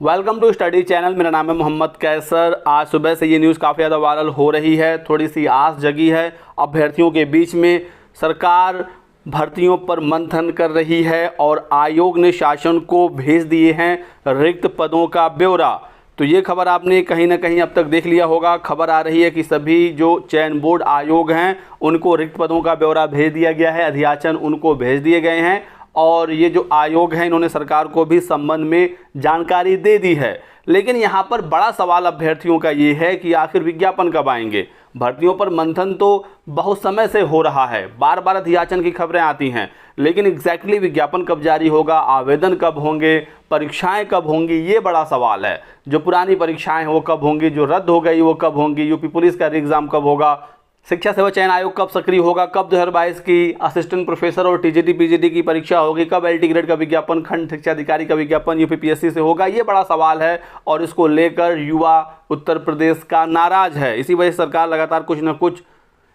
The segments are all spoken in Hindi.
Welcome to study channel. मेरा नाम है मोहम्मद कैसर। आज सुबह से ये न्यूज़ काफ़ी ज़्यादा वायरल हो रही है, थोड़ी सी आस जगी है अभ्यर्थियों के बीच में। सरकार भर्तियों पर मंथन कर रही है और आयोग ने शासन को भेज दिए हैं रिक्त पदों का ब्यौरा। तो ये खबर आपने कहीं ना कहीं अब तक देख लिया होगा। खबर आ रही है कि सभी जो चयन बोर्ड आयोग हैं उनको रिक्त पदों का ब्यौरा भेज दिया गया है, अधियाचन उनको भेज दिए गए हैं और ये जो आयोग हैं इन्होंने सरकार को भी संबंध में जानकारी दे दी है। लेकिन यहाँ पर बड़ा सवाल अभ्यर्थियों का ये है कि आखिर विज्ञापन कब आएंगे। भर्तियों पर मंथन तो बहुत समय से हो रहा है, बार बार अधियाचन की खबरें आती हैं, लेकिन एग्जैक्टली विज्ञापन कब जारी होगा, आवेदन कब होंगे, परीक्षाएं कब होंगी, ये बड़ा सवाल है। जो पुरानी परीक्षाएं वो कब होंगी, जो रद्द हो गई वो कब होंगी, यूपी पुलिस का एग्ज़ाम कब होगा, शिक्षा सेवा चयन आयोग कब सक्रिय होगा, कब 2022 की असिस्टेंट प्रोफेसर और टीजीटी पीजीटी की परीक्षा होगी, कब एलटी ग्रेड का विज्ञापन, खंड शिक्षा अधिकारी का विज्ञापन यूपीपीएससी से होगा, ये बड़ा सवाल है। और इसको लेकर युवा उत्तर प्रदेश का नाराज है। इसी वजह से सरकार लगातार कुछ न कुछ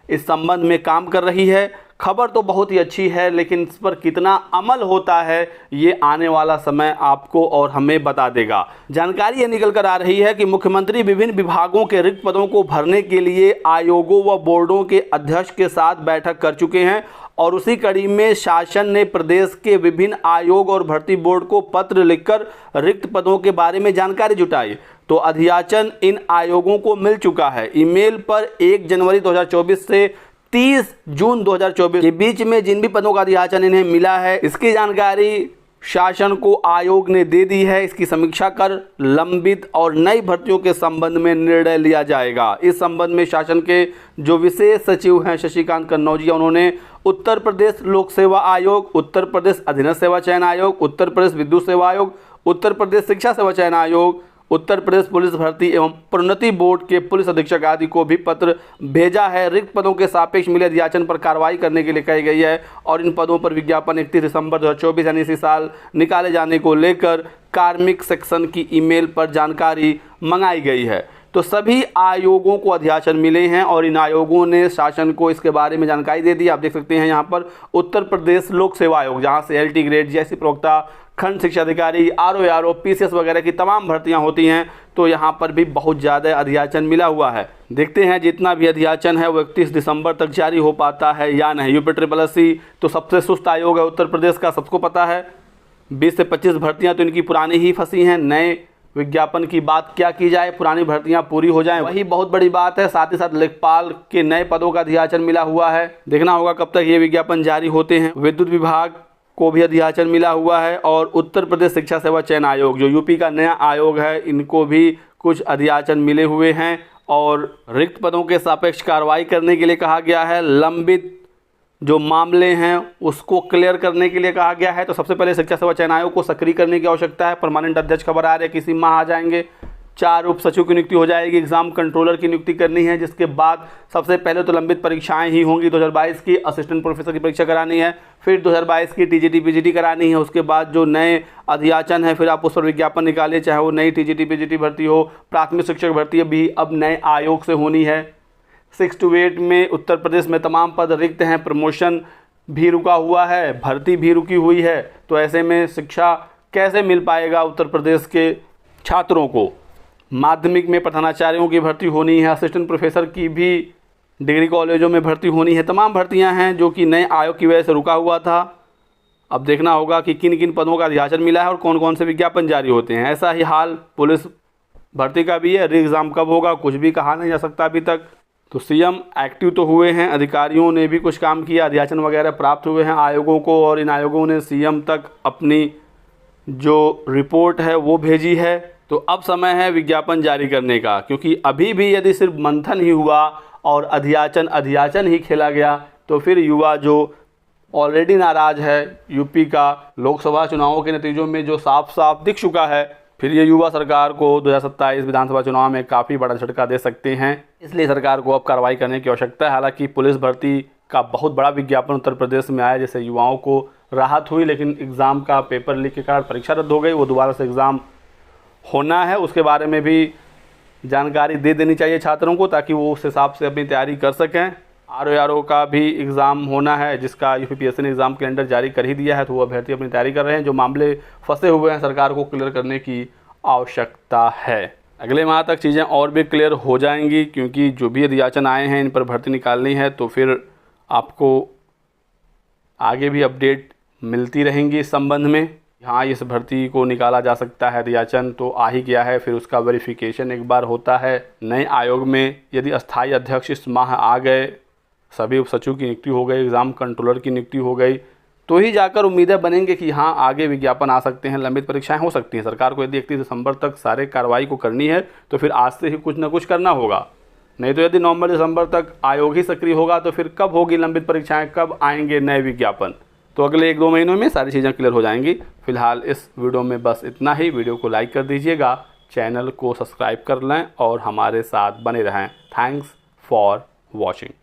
इस संबंध में काम कर रही है। खबर तो बहुत ही अच्छी है, लेकिन इस पर कितना अमल होता है ये आने वाला समय आपको और हमें बता देगा। जानकारी ये निकल कर आ रही है कि मुख्यमंत्री विभिन्न विभागों के रिक्त पदों को भरने के लिए आयोगों व बोर्डों के अध्यक्ष के साथ बैठक कर चुके हैं और उसी कड़ी में शासन ने प्रदेश के विभिन्न आयोग और भर्ती बोर्ड को पत्र लिखकर रिक्त पदों के बारे में जानकारी जुटाई। तो अधियाचन इन आयोगों को मिल चुका है। ईमेल पर 1 जनवरी 2024 से 30 जून 2024 के बीच में जिन भी पदों का अधियाचन इन्हें मिला है, इसकी जानकारी शासन को आयोग ने दे दी है। इसकी समीक्षा कर लंबित और नई भर्तियों के संबंध में निर्णय लिया जाएगा। इस संबंध में शासन के जो विशेष सचिव हैं शशिकांत कन्नौजिया, उन्होंने उत्तर प्रदेश लोक सेवा आयोग, उत्तर प्रदेश अधीनस्थ सेवा चयन आयोग, उत्तर प्रदेश विद्युत सेवा आयोग, उत्तर प्रदेश शिक्षा सेवा चयन आयोग, उत्तर प्रदेश पुलिस भर्ती एवं प्रोन्नति बोर्ड के पुलिस अधीक्षक आदि को भी पत्र भेजा है। रिक्त पदों के सापेक्ष मिले अधियाचन पर कार्रवाई करने के लिए कही गई है और इन पदों पर विज्ञापन 31 दिसंबर 2024 यानी इसी साल निकाले जाने को लेकर कार्मिक सेक्शन की ईमेल पर जानकारी मंगाई गई है। तो सभी आयोगों को अधियाचन मिले हैं और इन आयोगों ने शासन को इसके बारे में जानकारी दे दी। आप देख सकते हैं यहाँ पर उत्तर प्रदेश लोक सेवा आयोग, जहाँ से एलटी ग्रेड, जैसी प्रवक्ता, खंड शिक्षा अधिकारी, आरओ, पीसीएस वगैरह की तमाम भर्तियां होती हैं। तो यहाँ पर भी बहुत ज़्यादा अधियाचन मिला हुआ है। देखते हैं जितना भी अधियाचन है वो 31 दिसंबर तक जारी हो पाता है या नहीं। यूपी SSSC तो सबसे सुस्त आयोग है उत्तर प्रदेश का, सबको पता है। 20 से 25 भर्तियाँ तो इनकी पुरानी ही फंसी हैं। नए विज्ञापन की बात क्या की जाए, पुरानी भर्तियां पूरी हो जाएं, वही बहुत बड़ी बात है। साथ ही साथ लेखपाल के नए पदों का अधियाचन मिला हुआ है। देखना होगा कब तक ये विज्ञापन जारी होते हैं। विद्युत विभाग को भी अधियाचन मिला हुआ है और उत्तर प्रदेश शिक्षा सेवा चयन आयोग जो यूपी का नया आयोग है, इनको भी कुछ अधियाचन मिले हुए हैं और रिक्त पदों के सापेक्ष कार्रवाई करने के लिए कहा गया है। लंबित जो मामले हैं उसको क्लियर करने के लिए कहा गया है। तो सबसे पहले शिक्षा सेवा चयन आयोग को सक्रिय करने की आवश्यकता है। परमानेंट अध्यक्ष खबर आ रही है किसी माह आ जाएंगे। 4 उप सचिव की नियुक्ति हो जाएगी। एग्जाम कंट्रोलर की नियुक्ति करनी है, जिसके बाद सबसे पहले तो लंबित परीक्षाएं ही होंगी। 2022 की असिस्टेंट प्रोफेसर की परीक्षा करानी है, फिर 2022 की टीजीटी पीजीटी करानी है। उसके बाद जो नए अधियाचन है फिर आप उस पर विज्ञापन निकालिए, चाहे वो नई टीजीटी पीजीटी भर्ती हो। प्राथमिक शिक्षक भर्ती भी अब नए आयोग से होनी है। 6 to 8 में उत्तर प्रदेश में तमाम पद रिक्त हैं। प्रमोशन भी रुका हुआ है, भर्ती भी रुकी हुई है। तो ऐसे में शिक्षा कैसे मिल पाएगा उत्तर प्रदेश के छात्रों को। माध्यमिक में प्रधानाचार्यों की भर्ती होनी है, असिस्टेंट प्रोफेसर की भी डिग्री कॉलेजों में भर्ती होनी है। तमाम भर्तियां हैं जो कि नए आयोग की वजह से रुका हुआ था। अब देखना होगा कि किन किन पदों का अधियाचन मिला है और कौन कौन से विज्ञापन जारी होते हैं। ऐसा ही हाल पुलिस भर्ती का भी है। री एग्ज़ाम कब होगा कुछ भी कहा नहीं जा सकता अभी तक। तो सीएम एक्टिव तो हुए हैं, अधिकारियों ने भी कुछ काम किया, अधियाचन वगैरह प्राप्त हुए हैं आयोगों को और इन आयोगों ने सीएम तक अपनी जो रिपोर्ट है वो भेजी है। तो अब समय है विज्ञापन जारी करने का, क्योंकि अभी भी यदि सिर्फ मंथन ही हुआ और अधियाचन ही खेला गया तो फिर युवा जो ऑलरेडी नाराज़ है यूपी का लोकसभा चुनावों के नतीजों में जो साफ साफ दिख चुका है, फिर ये युवा सरकार को 2027 विधानसभा चुनाव में काफ़ी बड़ा झटका दे सकते हैं। इसलिए सरकार को अब कार्रवाई करने की आवश्यकता है। हालांकि पुलिस भर्ती का बहुत बड़ा विज्ञापन उत्तर प्रदेश में आया, जिससे युवाओं को राहत हुई, लेकिन एग्ज़ाम का पेपर लीक के कारण परीक्षा रद्द हो गई। वो दोबारा से एग्ज़ाम होना है, उसके बारे में भी जानकारी दे देनी चाहिए छात्रों को, ताकि वो उस हिसाब से अपनी तैयारी कर सकें। आरओ का भी एग्ज़ाम होना है, जिसका यूपीपीएससी ने एग्ज़ाम कैलेंडर जारी कर ही दिया है। तो वो अभ्यर्थी अपनी तैयारी कर रहे हैं। जो मामले फंसे हुए हैं सरकार को क्लियर करने की आवश्यकता है। अगले माह तक चीज़ें और भी क्लियर हो जाएंगी, क्योंकि जो भी रियाचन आए हैं इन पर भर्ती निकालनी है, तो फिर आपको आगे भी अपडेट मिलती रहेंगी इस संबंध में। हाँ, इस भर्ती को निकाला जा सकता है, रियाचन तो आ ही गया है, फिर उसका वेरिफिकेशन एक बार होता है। नए आयोग में यदि अस्थायी अध्यक्ष इस माह आ गए, सभी उप सचिव की नियुक्ति हो गई, एग्ज़ाम कंट्रोलर की नियुक्ति हो गई, तो ही जाकर उम्मीदें बनेंगे कि हाँ आगे विज्ञापन आ सकते हैं, लंबित परीक्षाएं हो सकती हैं। सरकार को यदि 31 दिसंबर तक सारे कार्रवाई को करनी है तो फिर आज से ही कुछ ना कुछ करना होगा, नहीं तो यदि नवंबर दिसंबर तक आयोग ही सक्रिय होगा तो फिर कब होगी लंबित परीक्षाएं, कब आएंगे नए विज्ञापन। तो अगले 1-2 महीनों में सारी चीज़ें क्लियर हो जाएंगी। फिलहाल इस वीडियो में बस इतना ही। वीडियो को लाइक कर दीजिएगा, चैनल को सब्सक्राइब कर लें और हमारे साथ बने रहें। Thanks for watching.